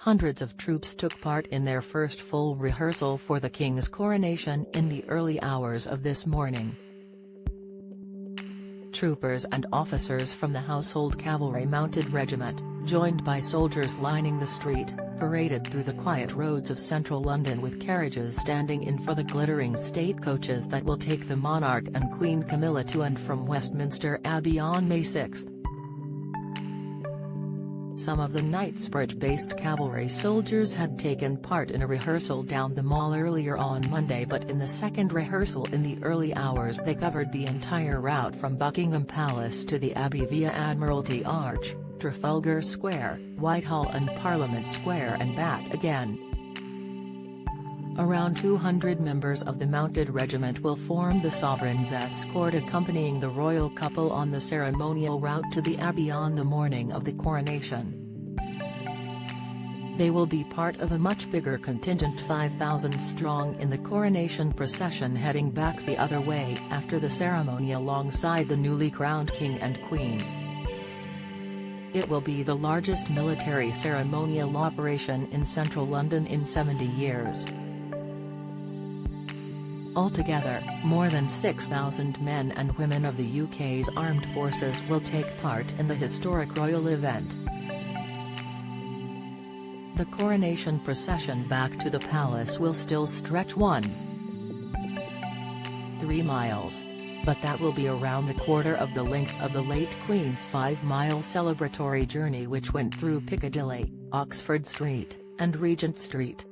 Hundreds of troops took part in their first full rehearsal for the King's coronation in the early hours of this morning. Troopers and officers from the Household Cavalry Mounted Regiment, joined by soldiers lining the street, paraded through the quiet roads of central London with carriages standing in for the glittering state coaches that will take the monarch and Queen Camilla to and from Westminster Abbey on May 6. Some of the Knightsbridge-based cavalry soldiers had taken part in a rehearsal down the Mall earlier on Monday, but in the second rehearsal in the early hours they covered the entire route from Buckingham Palace to the Abbey via Admiralty Arch, Trafalgar Square, Whitehall and Parliament Square and back again. Around 200 members of the Mounted Regiment will form the Sovereign's escort accompanying the royal couple on the ceremonial route to the Abbey on the morning of the coronation. They will be part of a much bigger contingent, 5,000 strong, in the coronation procession heading back the other way after the ceremony alongside the newly crowned King and Queen. It will be the largest military ceremonial operation in central London in 70 years. Altogether, more than 6,000 men and women of the UK's armed forces will take part in the historic royal event. The coronation procession back to the palace will still stretch 1.3 miles. But that will be around a quarter of the length of the late Queen's 5-mile celebratory journey, which went through Piccadilly, Oxford Street, and Regent Street.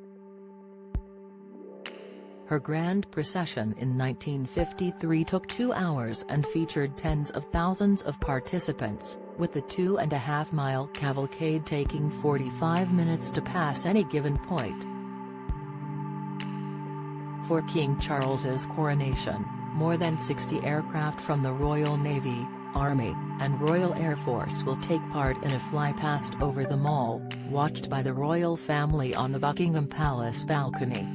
Her grand procession in 1953 took 2 hours and featured tens of thousands of participants, with the 2.5-mile cavalcade taking 45 minutes to pass any given point. For King Charles's coronation, more than 60 aircraft from the Royal Navy, Army, and Royal Air Force will take part in a flypast over the Mall, watched by the royal family on the Buckingham Palace balcony.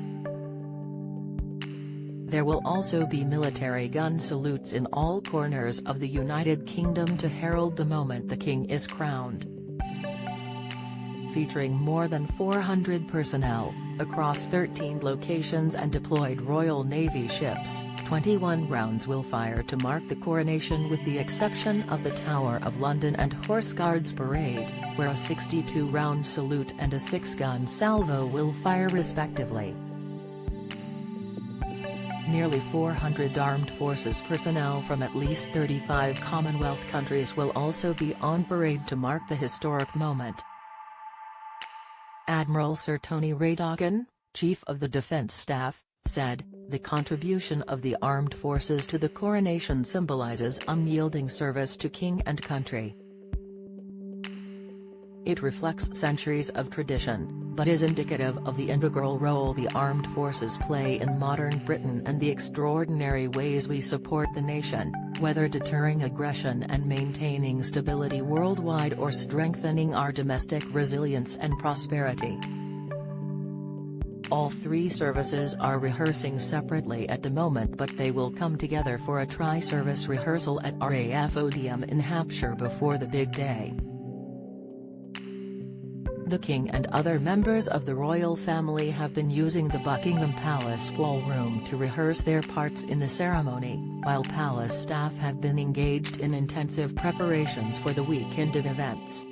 There will also be military gun salutes in all corners of the United Kingdom to herald the moment the King is crowned. Featuring more than 400 personnel, across 13 locations and deployed Royal Navy ships, 21 rounds will fire to mark the coronation, with the exception of the Tower of London and Horse Guards Parade, where a 62-round salute and a 6-gun salvo will fire respectively. Nearly 400 armed forces personnel from at least 35 Commonwealth countries will also be on parade to mark the historic moment. Admiral Sir Tony Raydogan, Chief of the Defence Staff, said, "The contribution of the armed forces to the coronation symbolises unyielding service to king and country. It reflects centuries of tradition, but is indicative of the integral role the armed forces play in modern Britain and the extraordinary ways we support the nation, whether deterring aggression and maintaining stability worldwide or strengthening our domestic resilience and prosperity." All three services are rehearsing separately at the moment, but they will come together for a tri-service rehearsal at RAF Odeum in Hampshire before the big day. The King and other members of the royal family have been using the Buckingham Palace ballroom to rehearse their parts in the ceremony, while palace staff have been engaged in intensive preparations for the weekend of events.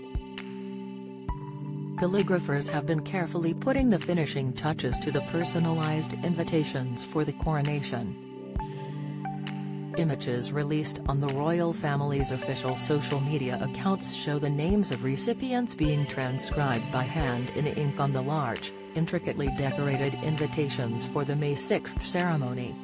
Calligraphers have been carefully putting the finishing touches to the personalized invitations for the coronation. Images released on the royal family's official social media accounts show the names of recipients being transcribed by hand in ink on the large, intricately decorated invitations for the May 6 ceremony.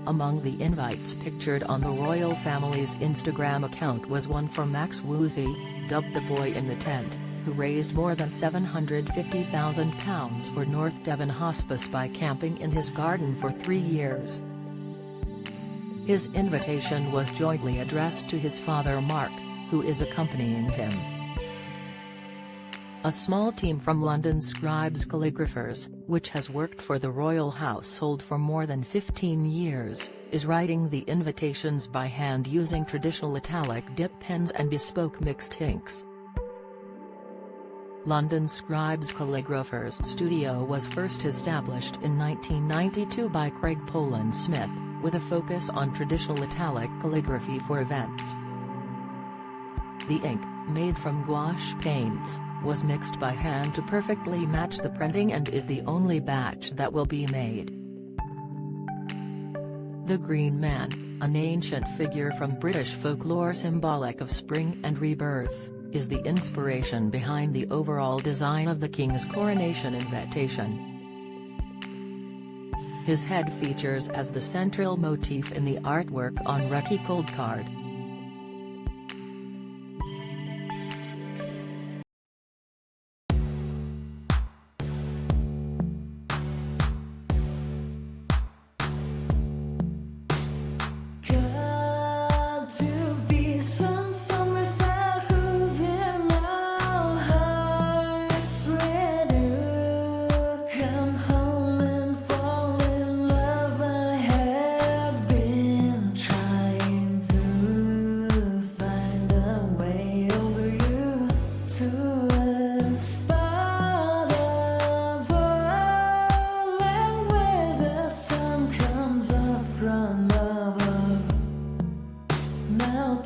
Among the invites pictured on the royal family's Instagram account was one for Max Woozy, dubbed the Boy in the Tent, who raised more than £750,000 for North Devon Hospice by camping in his garden for 3 years. His invitation was jointly addressed to his father Mark, who is accompanying him. A small team from London Scribes Calligraphers, which has worked for the royal household for more than 15 years, is writing the invitations by hand using traditional italic dip pens and bespoke mixed inks. London Scribes Calligraphers Studio was first established in 1992 by Craig Poland Smith, with a focus on traditional italic calligraphy for events. The ink, made from gouache paints, was mixed by hand to perfectly match the printing and is the only batch that will be made. The Green Man, an ancient figure from British folklore symbolic of spring and rebirth, is the inspiration behind the overall design of the King's coronation invitation. His head features as the central motif in the artwork on recycled card. Now